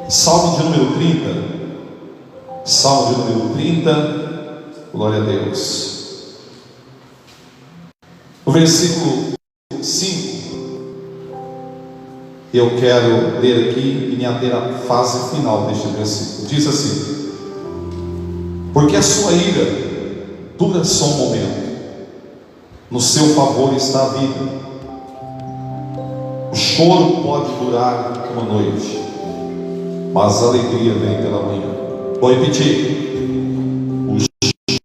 Salmo de número 30. Salmo de número 30. Glória a Deus. O versículo 5. Eu quero ler aqui e me ater à fase final deste versículo. Diz assim: porque a sua ira dura só um momento, no seu favor está a vida. O choro pode durar uma noite, mas a alegria vem pela manhã. Vou repetir: o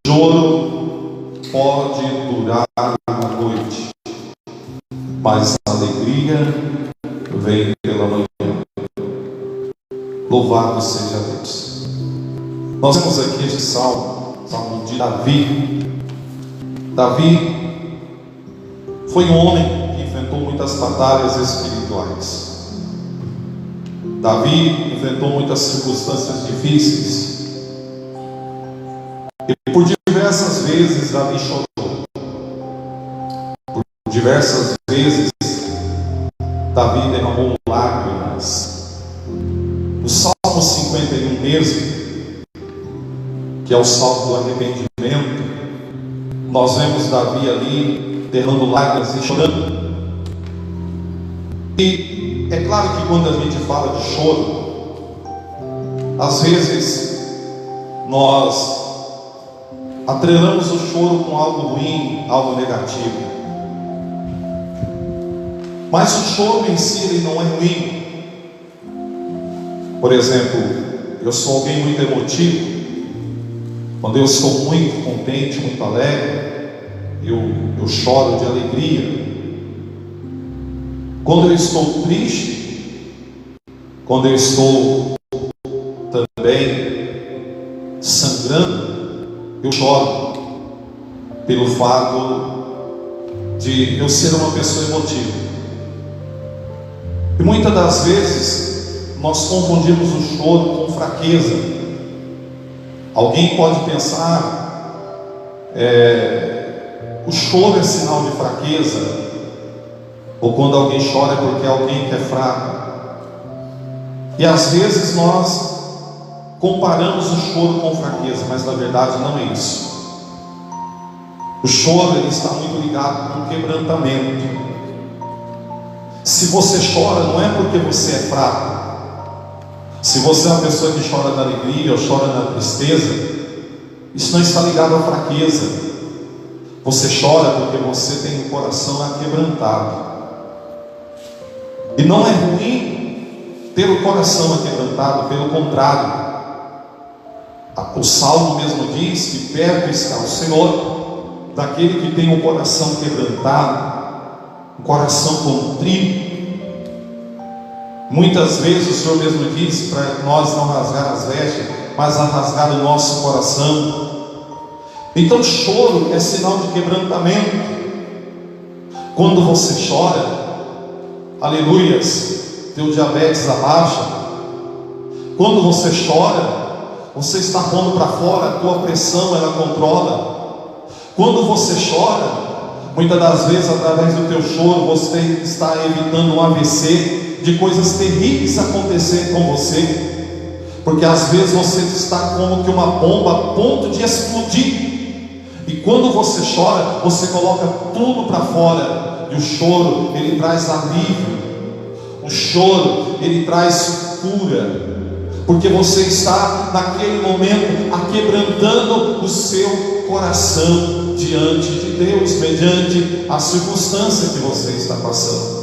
choro pode durar uma noite, mas a alegria vem pela manhã. Louvado seja Deus. Nós temos aqui este salmo, salmo de Davi. Davi foi um homem que enfrentou muitas batalhas espirituais. Davi enfrentou muitas circunstâncias difíceis, e por diversas vezes Davi chorou. Por diversas vezes Davi derramou lágrimas. O Salmo 51 mesmo, que é o salmo do arrependimento, nós vemos Davi ali derramando lágrimas e chorando. E é claro que quando a gente fala de choro, às vezes nós atrelamos o choro com algo ruim, algo negativo. Mas o choro em si ele não é ruim. Por exemplo, eu sou alguém muito emotivo. Quando eu estou muito contente, muito alegre, eu choro de alegria. Quando eu estou triste, quando eu estou também sangrando, eu choro pelo fato de eu ser uma pessoa emotiva. E muitas das vezes nós confundimos o choro com fraqueza. Alguém pode pensar, o choro é sinal de fraqueza, ou quando alguém chora é porque alguém que é fraco. E às vezes nós comparamos o choro com fraqueza, mas na verdade não é isso. O choro ele está muito ligado com o quebrantamento. Se você chora, não é porque você é fraco. Se você é uma pessoa que chora na alegria ou chora na tristeza, isso não está ligado à fraqueza. Você chora porque você tem o coração aquebrantado. E não é ruim ter o coração aquebrantado, pelo contrário. O Salmo mesmo diz que perto está o Senhor daquele que tem o coração quebrantado, um coração contrito. Muitas vezes o Senhor mesmo diz para nós não rasgar as vestes, mas a rasgar o nosso coração. Então choro é sinal de quebrantamento. Quando você chora, aleluias, teu diabetes abaixa. Quando você chora, você está pondo para fora, a tua pressão ela controla. Quando você chora, muitas das vezes através do teu choro você está evitando um AVC, de coisas terríveis acontecerem com você, porque às vezes você está como que uma bomba a ponto de explodir. E quando você chora, você coloca tudo para fora. E o choro ele traz alívio, o choro ele traz cura, porque você está naquele momento aquebrantando o seu coração diante de Deus, mediante a circunstância que você está passando.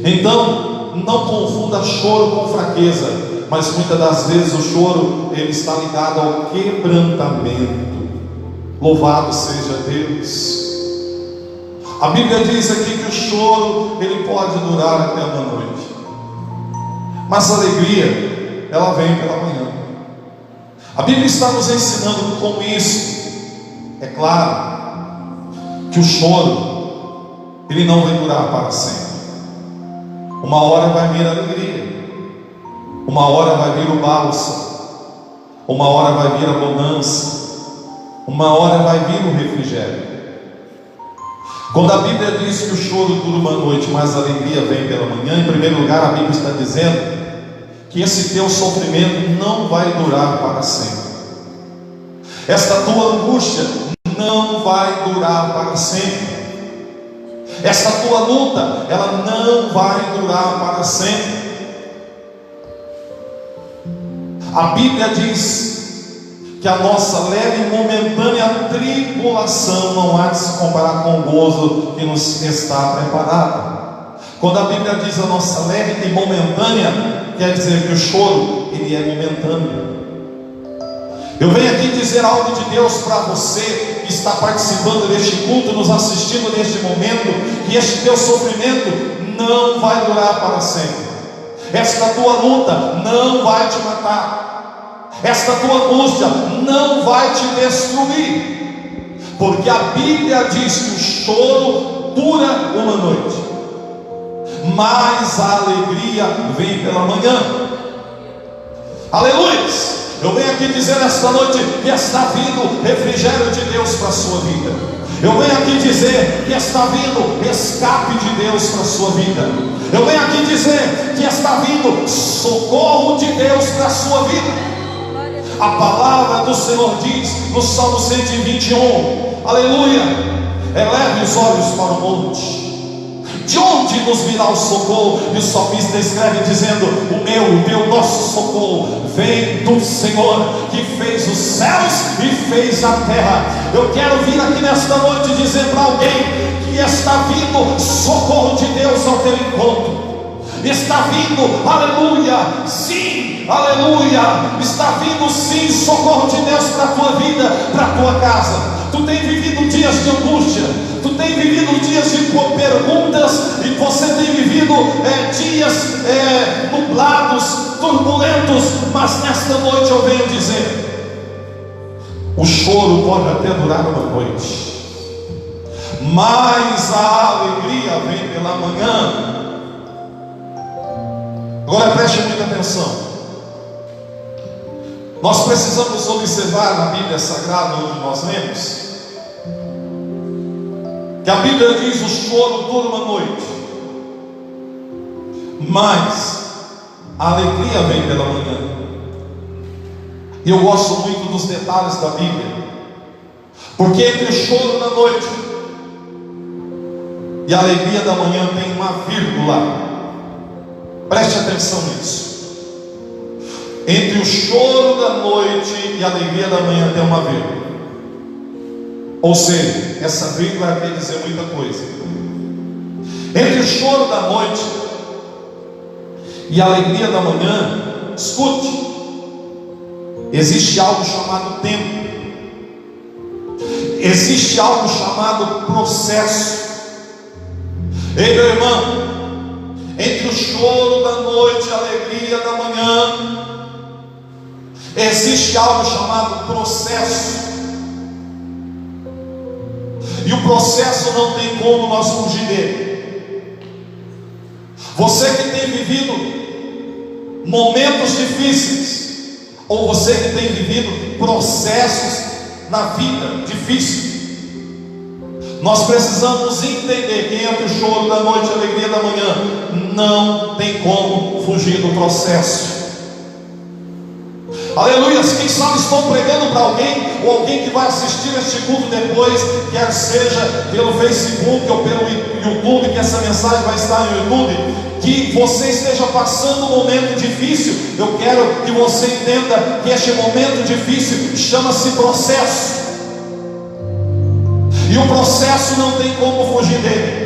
Então, não confunda choro com fraqueza, mas muitas das vezes o choro ele está ligado ao quebrantamento. Louvado seja Deus. A Bíblia diz aqui que o choro ele pode durar até uma noite, mas a alegria ela vem pela manhã. A Bíblia está nos ensinando com isso. É claro que o choro ele não vai durar para sempre. Uma hora vai vir a alegria, uma hora vai vir o bálsamo, uma hora vai vir a bonança, uma hora vai vir o refrigério. Quando a Bíblia diz que o choro dura uma noite, mas a alegria vem pela manhã, em primeiro lugar a Bíblia está dizendo que esse teu sofrimento não vai durar para sempre. Esta tua angústia não vai durar para sempre. Esta tua luta, ela não vai durar para sempre. A Bíblia diz que a nossa leve e momentânea tribulação não há de se comparar com o gozo que nos está preparado. Quando a Bíblia diz a nossa leve e momentânea, quer dizer que o choro, ele é momentâneo. Eu venho aqui dizer algo de Deus para você que está participando deste culto, nos assistindo neste momento, que este teu sofrimento não vai durar para sempre. Esta tua luta não vai te matar. Esta tua angústia não vai te destruir. Porque a Bíblia diz que o choro dura uma noite, mas a alegria vem pela manhã. Aleluia! Eu venho aqui dizer nesta noite que está vindo refrigério de Deus para a sua vida. Eu venho aqui dizer que está vindo escape de Deus para a sua vida. Eu venho aqui dizer que está vindo socorro de Deus para a sua vida. A palavra do Senhor diz no Salmo 121, aleluia: eleve os olhos para o monte. De onde nos virá o socorro? E o salmista escreve dizendo: o teu nosso socorro vem do Senhor, que fez os céus e fez a terra. Eu quero vir aqui nesta noite dizer para alguém que está vindo socorro de Deus ao teu encontro. Está vindo, aleluia, sim, aleluia, está vindo sim socorro de Deus para a tua vida, para a tua casa. Tu tem vivido dias de angústia, tu tem vivido dias de perguntas, e você tem vivido dias nublados, turbulentos, mas nesta noite eu venho dizer: o choro pode até durar uma noite, mas a alegria vem pela manhã. Agora preste muita atenção. Nós precisamos observar na Bíblia Sagrada, onde nós lemos, que a Bíblia diz: o choro dura uma noite, mas a alegria vem pela manhã. E eu gosto muito dos detalhes da Bíblia, porque entre o choro da noite e a alegria da manhã tem uma vírgula. Preste atenção nisso. Entre o choro da noite e a alegria da manhã tem uma vírgula. Ou seja, essa vírgula quer dizer muita coisa. Entre o choro da noite e a alegria da manhã, escute, existe algo chamado tempo. Existe algo chamado processo. Ei, meu irmão, entre o choro da noite e a alegria da manhã, existe algo chamado processo. E o processo não tem como nós fugir dele. Você que tem vivido momentos difíceis, ou você que tem vivido processos na vida difícil, nós precisamos entender que entre o choro da noite e a alegria da manhã não tem como fugir do processo. Aleluia. Quem sabe estou pregando para alguém, ou alguém que vai assistir este culto depois, quer seja pelo Facebook ou pelo YouTube, que essa mensagem vai estar no YouTube, que você esteja passando um momento difícil. Eu quero que você entenda que este momento difícil chama-se processo. E o processo não tem como fugir dele.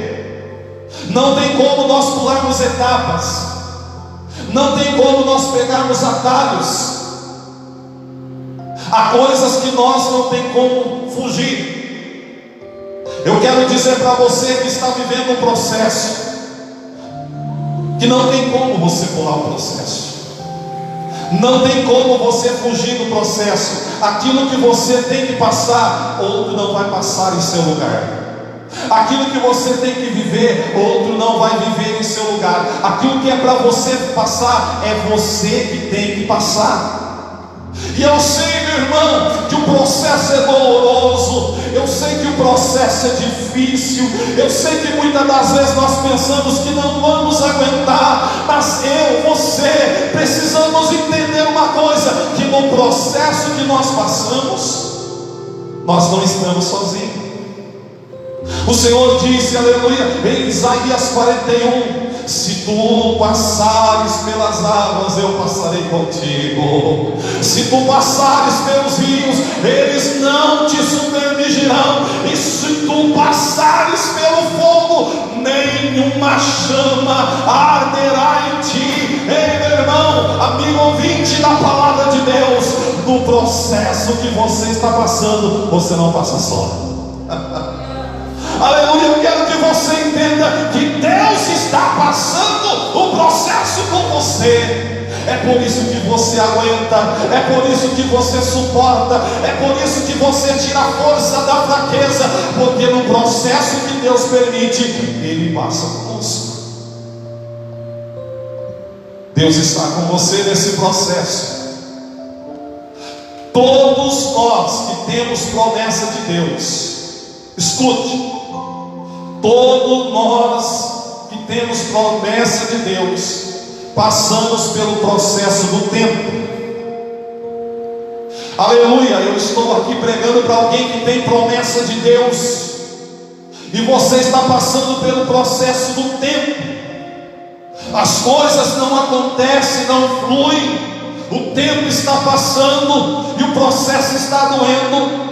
Não tem como nós pularmos etapas. Não tem como nós pegarmos atalhos. Há coisas que nós não tem como fugir. Eu quero dizer para você que está vivendo um processo, que não tem como você pular o processo. Não tem como você fugir do processo. Aquilo que você tem que passar, outro não vai passar em seu lugar. Aquilo que você tem que viver, outro não vai viver em seu lugar. Aquilo que é para você passar, é você que tem que passar. E eu sei, meu irmão, que o processo é doloroso, eu sei que o processo é difícil, eu sei que muitas das vezes nós pensamos que não vamos aguentar, mas você precisamos entender uma coisa, que no processo que nós passamos, nós não estamos sozinhos. O Senhor disse, aleluia, em Isaías 41, se tu passares pelas águas, eu passarei contigo. Se tu passares pelos rios, eles não te submergirão. E se tu passares pelo fogo, nenhuma chama arderá em ti. Ei, meu irmão, amigo ouvinte da palavra de Deus, no processo que você está passando, você não passa só. Aleluia, eu quero que você entenda que Deus está passando o processo com você. É por isso que você aguenta, é por isso que você suporta, é por isso que você tira a força da fraqueza, porque no processo que Deus permite, Ele passa conosco. Deus está com você nesse processo. Todos nós que temos promessa de Deus, escute, todos nós que temos promessa de Deus, passamos pelo processo do tempo. Aleluia, eu estou aqui pregando para alguém que tem promessa de Deus, e você está passando pelo processo do tempo. As coisas não acontecem, não fluem, o tempo está passando e o processo está doendo.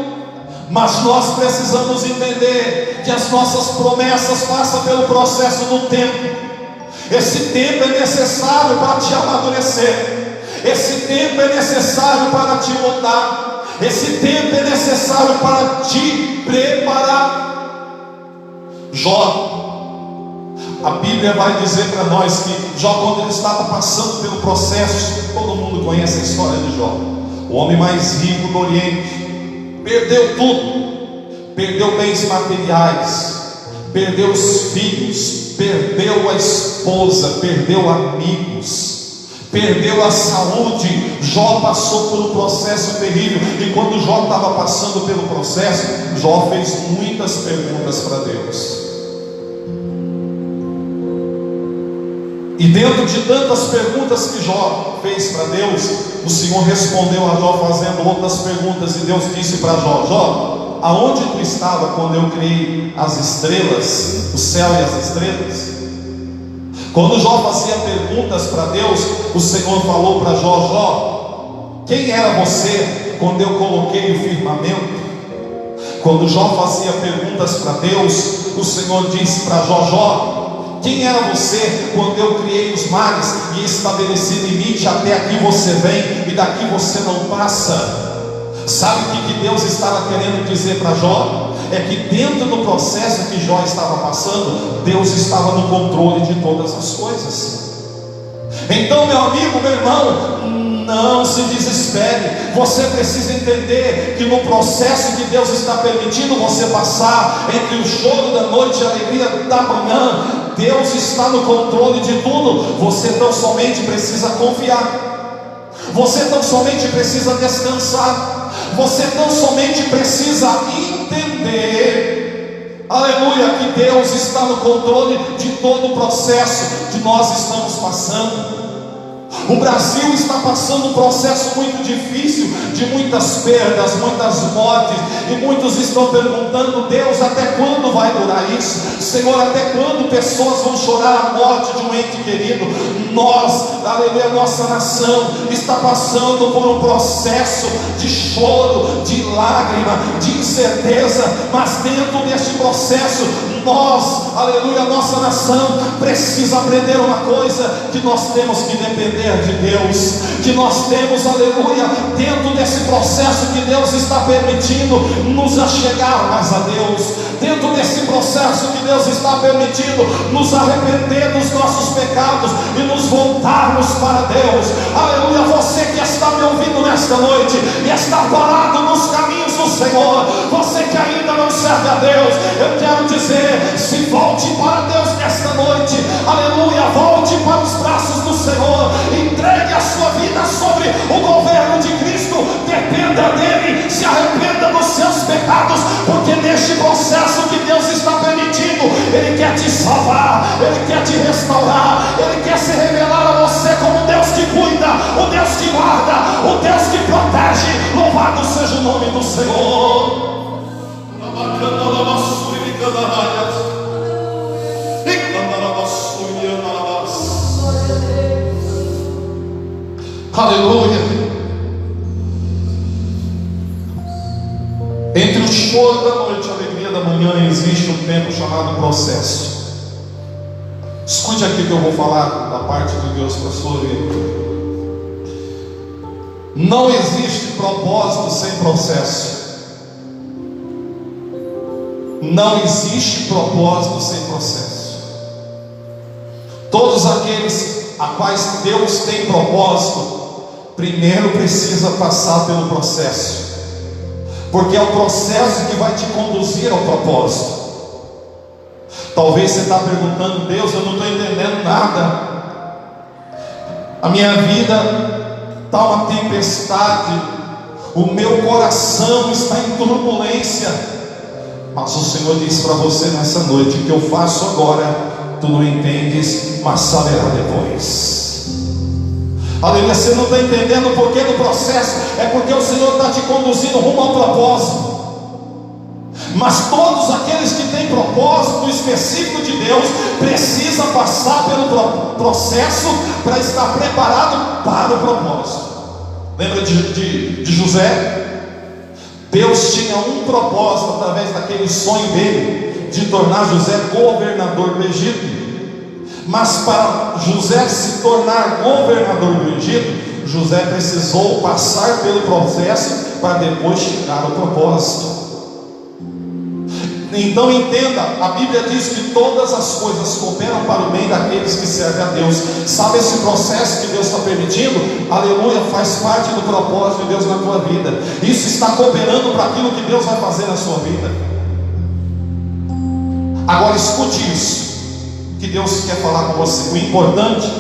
Mas nós precisamos entender que as nossas promessas passam pelo processo do tempo. Esse tempo é necessário para te amadurecer. Esse tempo é necessário para te moldar. Esse tempo é necessário para te preparar. Jó, a Bíblia vai dizer para nós que Jó, quando ele estava passando pelo processo, todo mundo conhece a história de Jó, o homem mais rico do Oriente, perdeu tudo, perdeu bens materiais, perdeu os filhos, perdeu a esposa, perdeu amigos, perdeu a saúde. Jó passou por um processo terrível, e quando Jó estava passando pelo processo, Jó fez muitas perguntas para Deus. E dentro de tantas perguntas que Jó fez para Deus, o Senhor respondeu a Jó fazendo outras perguntas. E Deus disse para Jó: Jó, aonde tu estava quando eu criei as estrelas, o céu e as estrelas? Quando Jó fazia perguntas para Deus, o Senhor falou para Jó: Jó, quem era você quando eu coloquei o firmamento? Quando Jó fazia perguntas para Deus, o Senhor disse para Jó: Jó, quem era você quando eu criei os mares e estabeleci limite? Até aqui você vem e daqui você não passa. Sabe o que Deus estava querendo dizer para Jó? É que dentro do processo que Jó estava passando, Deus estava no controle de todas as coisas. Então, meu amigo, meu irmão, não se desespere. Você precisa entender que no processo que Deus está permitindo você passar, entre o choro da noite e a alegria da manhã, Deus está no controle de tudo. Você tão somente precisa confiar, você tão somente precisa descansar, você tão somente precisa entender, aleluia, que Deus está no controle de todo o processo que nós estamos passando. O Brasil está passando um processo muito difícil, de muitas perdas, muitas mortes, e muitos estão perguntando: Deus, até quando vai durar isso? Senhor, até quando pessoas vão chorar a morte de um ente querido? Nós, aleluia, nossa nação está passando por um processo de choro, de lágrima, de incerteza, mas dentro deste processo, nós, aleluia, nossa nação precisa aprender uma coisa: que nós temos que depender de Deus, que nós temos, aleluia, dentro desse processo que Deus está permitindo, nos achegar mais a Deus, dentro desse processo que Deus está permitindo, nos arrepender dos nossos pecados e nos voltarmos para Deus. Aleluia, você que está me ouvindo nesta noite e está parado nos caminhos do Senhor, você que ainda não serve a Deus, eu quero dizer: se volte para Deus nesta noite, aleluia, volte para os braços do Senhor, entregue a sua vida sobre o governo de Cristo, dependa dele, se arrependa o Deus que protege. Louvado seja o nome do Senhor. Aleluia. Entre o choro da noite e a alegria da manhã existe um tempo chamado processo. Escute aqui que eu vou falar da parte de Deus para a sua vida. Não existe propósito sem processo. Não existe propósito sem processo. Todos aqueles a quais Deus tem propósito, primeiro precisa passar pelo processo, porque é o processo que vai te conduzir ao propósito. Talvez você está perguntando: Deus, eu não estou entendendo nada, a minha vida está uma tempestade, o meu coração está em turbulência. Mas o Senhor disse para você nessa noite: o que eu faço agora tu não entendes, mas saberá depois. Aleluia. Você não está entendendo o porquê do processo, é porque o Senhor está te conduzindo rumo ao propósito. Mas todos aqueles que têm propósito específico de Deus precisam passar pelo processo para estar preparado para o propósito. Lembra de José? Deus tinha um propósito através daquele sonho dele, de tornar José governador do Egito. Mas para José se tornar governador do Egito, José precisou passar pelo processo para depois chegar ao propósito. Então entenda, a Bíblia diz que todas as coisas cooperam para o bem daqueles que servem a Deus. Sabe esse processo que Deus está permitindo? Aleluia, faz parte do propósito de Deus na tua vida. Isso está cooperando para aquilo que Deus vai fazer na sua vida. Agora escute isso, que Deus quer falar com você. O importante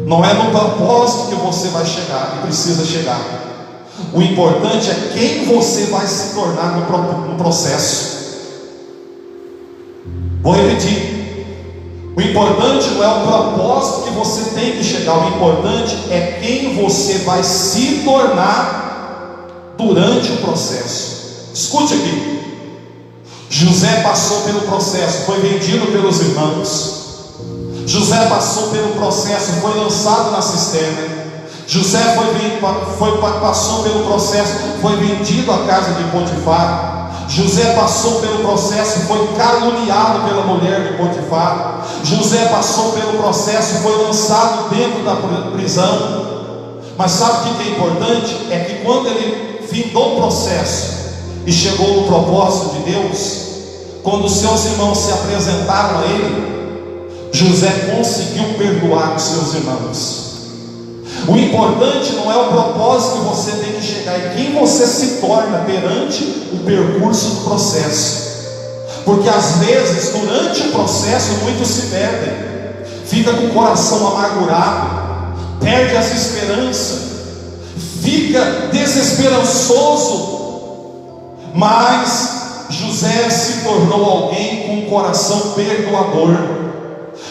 não é no propósito que você vai chegar e precisa chegar. O importante é quem você vai se tornar no processo. Vou repetir: o importante não é o propósito que você tem que chegar, o importante é quem você vai se tornar durante o processo. Escute aqui: José passou pelo processo, foi vendido pelos irmãos. José passou pelo processo, foi lançado na cisterna. José passou pelo processo, foi vendido à casa de Potifar. José passou pelo processo, foi caluniado pela mulher de Potifar. José passou pelo processo, foi lançado dentro da prisão. Mas sabe o que é importante? É que quando ele findou o processo e chegou no propósito de Deus, quando seus irmãos se apresentaram a ele, José conseguiu perdoar os seus irmãos. O importante não é o propósito que você tem que chegar, é quem você se torna perante o percurso do processo. Porque às vezes, durante o processo, muitos se perdem, fica com o coração amargurado, perde as esperanças, fica desesperançoso. Mas José se tornou alguém com um coração perdoador,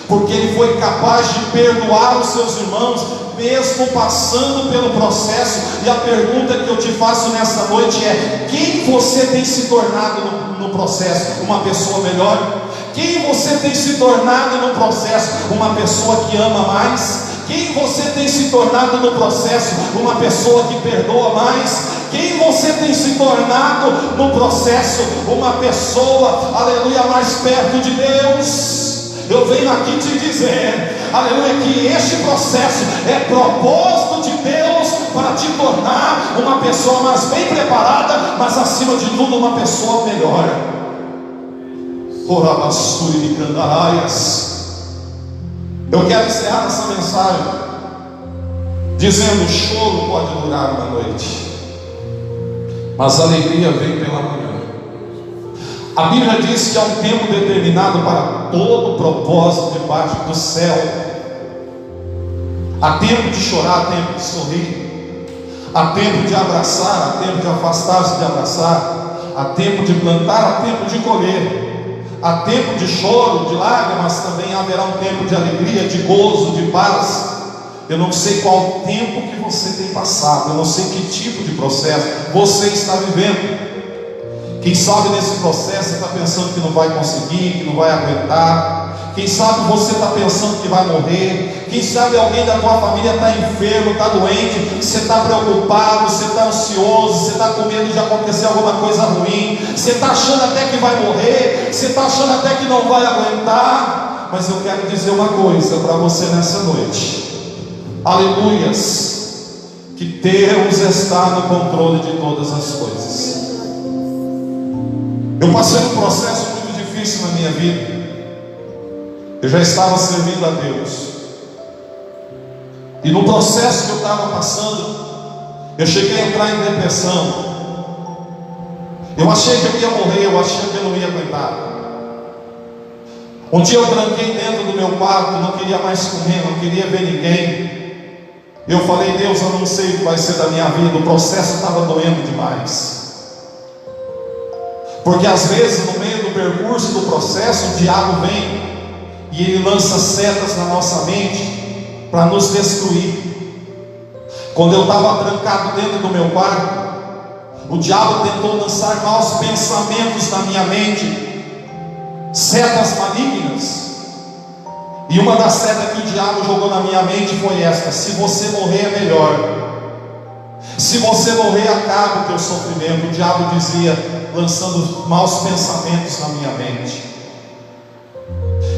porque ele foi capaz de perdoar os seus irmãos, mesmo passando pelo processo. E a pergunta que eu te faço nessa noite é: quem você tem se tornado no processo? Uma pessoa melhor? Quem você tem se tornado no processo? Uma pessoa que ama mais? Quem você tem se tornado no processo? Uma pessoa que perdoa mais? Quem você tem se tornado no processo? Uma pessoa, aleluia, mais perto de Deus. Eu venho aqui te dizer, aleluia, que este processo é propósito de Deus para te tornar uma pessoa mais bem preparada, mas acima de tudo uma pessoa melhor. Orabassuri de Candaraias. Eu quero encerrar essa mensagem dizendo: o choro pode durar uma noite, mas a alegria vem pela manhã. A Bíblia diz que há um tempo determinado para todo propósito debaixo do céu. Há tempo de chorar, há tempo de sorrir, há tempo de abraçar, há tempo de afastar-se de abraçar, há tempo de plantar, há tempo de colher. Há tempo de choro, de lágrimas, também haverá um tempo de alegria, de gozo, de paz. Eu não sei qual tempo que você tem passado, eu não sei que tipo de processo você está vivendo. Quem sabe nesse processo você está pensando que não vai conseguir, que não vai aguentar. Quem sabe você está pensando que vai morrer. Quem sabe alguém da tua família está enfermo, está doente. Você está preocupado, você está ansioso, você está com medo de acontecer alguma coisa ruim. Você está achando até que vai morrer, você está achando até que não vai aguentar. Mas eu quero dizer uma coisa para você nessa noite. Aleluias, que Deus está no controle de todas as coisas. Eu passei um processo muito difícil na minha vida. Eu já estava servindo a Deus, e no processo que eu estava passando, eu cheguei a entrar em depressão. Eu achei que eu ia morrer, eu achei que eu não ia aguentar. Um dia eu tranquei dentro do meu quarto, não queria mais comer, não queria ver ninguém. Eu falei: Deus, eu não sei o que vai ser da minha vida. O processo estava doendo demais. Porque às vezes no meio do percurso do processo, o diabo vem e ele lança setas na nossa mente para nos destruir. Quando eu estava trancado dentro do meu quarto, o diabo tentou lançar maus pensamentos na minha mente, setas malignas. E uma das setas que o diabo jogou na minha mente foi esta: se você morrer é melhor. Se você morrer, acaba o teu sofrimento. O diabo dizia, lançando maus pensamentos na minha mente.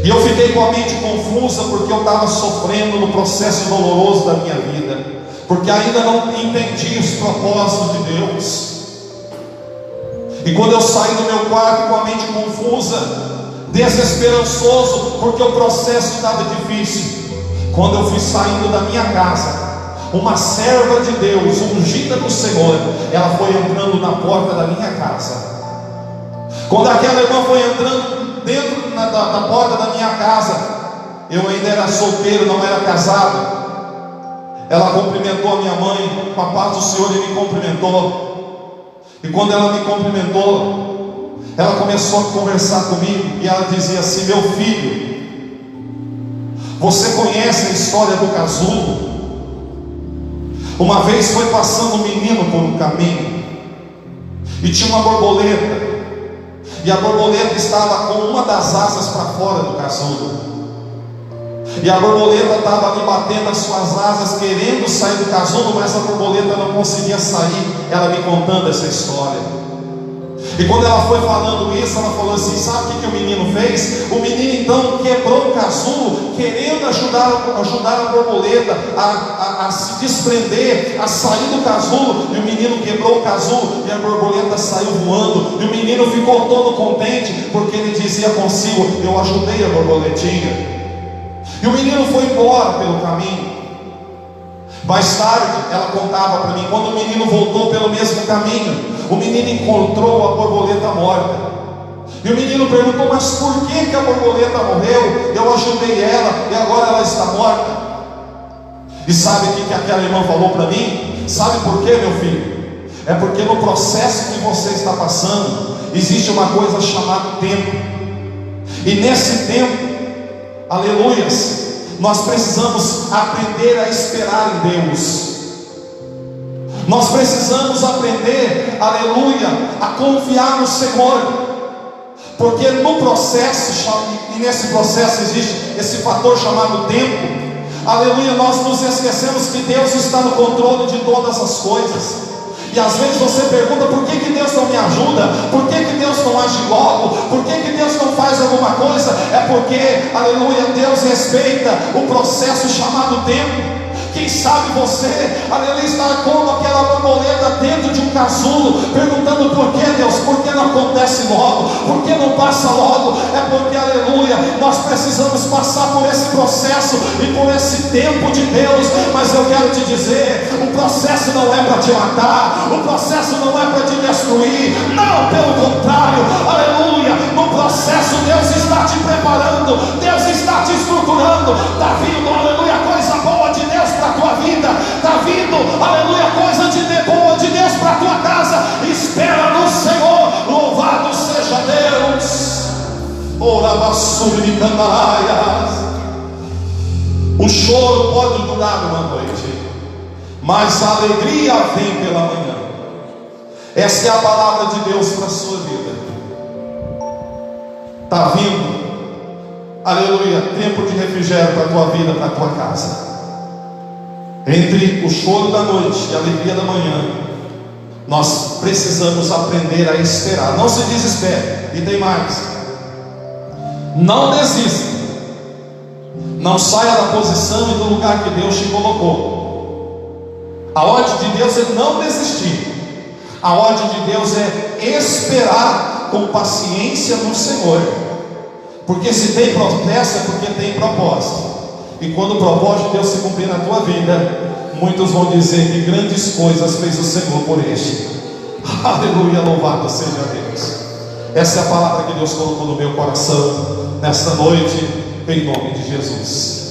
E eu fiquei com a mente confusa, porque eu estava sofrendo no processo doloroso da minha vida, porque ainda não entendi os propósitos de Deus. E quando eu saí do meu quarto com a mente confusa, desesperançoso, porque o processo estava difícil, quando eu fui saindo da minha casa, uma serva de Deus, ungida do Senhor, ela foi entrando na porta da minha casa. Quando aquela irmã foi entrando dentro da porta da minha casa, eu ainda era solteiro, não era casado. Ela cumprimentou a minha mãe com a paz do Senhor e me cumprimentou. E quando ela me cumprimentou, ela começou a conversar comigo e ela dizia assim: meu filho, você conhece a história do casulo? Uma vez foi passando um menino por um caminho e tinha uma borboleta, e a borboleta estava com uma das asas para fora do casulo, e a borboleta estava ali batendo as suas asas, querendo sair do casulo, mas a borboleta não conseguia sair. Ela me contando essa história. E quando ela foi falando isso, ela falou assim: sabe o que o menino fez? O menino então quebrou o casulo, querendo ajudar a borboleta a se desprender, a sair do casulo. E o menino quebrou o casulo e a borboleta saiu voando. E o menino ficou todo contente, porque ele dizia consigo: eu ajudei a borboletinha. E o menino foi embora pelo caminho. Mais tarde, ela contava para mim, quando o menino voltou pelo mesmo caminho, o menino encontrou a borboleta morta. E o menino perguntou: mas por que a borboleta morreu? Eu ajudei ela e agora ela está morta. E sabe o que aquela irmã falou para mim? Sabe por quê, meu filho? É porque no processo que você está passando, existe uma coisa chamada tempo. E nesse tempo, aleluias, nós precisamos aprender a esperar em Deus. Nós precisamos aprender, aleluia, a confiar no Senhor. Porque no processo, e nesse processo existe esse fator chamado tempo, aleluia, nós nos esquecemos que Deus está no controle de todas as coisas. E às vezes você pergunta: por que Deus não me ajuda? Por que Deus não age logo? Por que Deus não faz alguma coisa? É porque, aleluia, Deus respeita o processo chamado tempo. Quem sabe você, aleluia, está como aquela borboleta dentro de um casulo, perguntando: por que Deus? Por que não acontece logo? Por que não passa logo? É porque, aleluia, nós precisamos passar por esse processo e por esse tempo de Deus. Mas eu quero te dizer, o processo não é para te matar, o processo não é para te destruir, não, pelo contrário, aleluia, no processo Deus está te preparando, Deus está te estruturando. Está vindo, aleluia, coisa boa de Deus para a tua vida, está vindo, aleluia, coisa boa de Deus para a tua casa. Espera no Senhor, louvado seja Deus. O choro pode durar uma noite, mas a alegria vem pela manhã. Essa é a palavra de Deus para a sua vida. Está vindo, aleluia, tempo de refrigério para a tua vida, para a tua casa. Entre o choro da noite e a alegria da manhã, nós precisamos aprender a esperar. Não se desespere. E tem mais: não desista. Não saia da posição e do lugar que Deus te colocou. A ordem de Deus é não desistir. A ordem de Deus é esperar com paciência no Senhor. Porque se tem promessa é porque tem propósito. E quando o propósito de Deus se cumprir na tua vida, muitos vão dizer que grandes coisas fez o Senhor por este. Aleluia, louvado seja Deus. Essa é a palavra que Deus colocou no meu coração nesta noite, em nome de Jesus.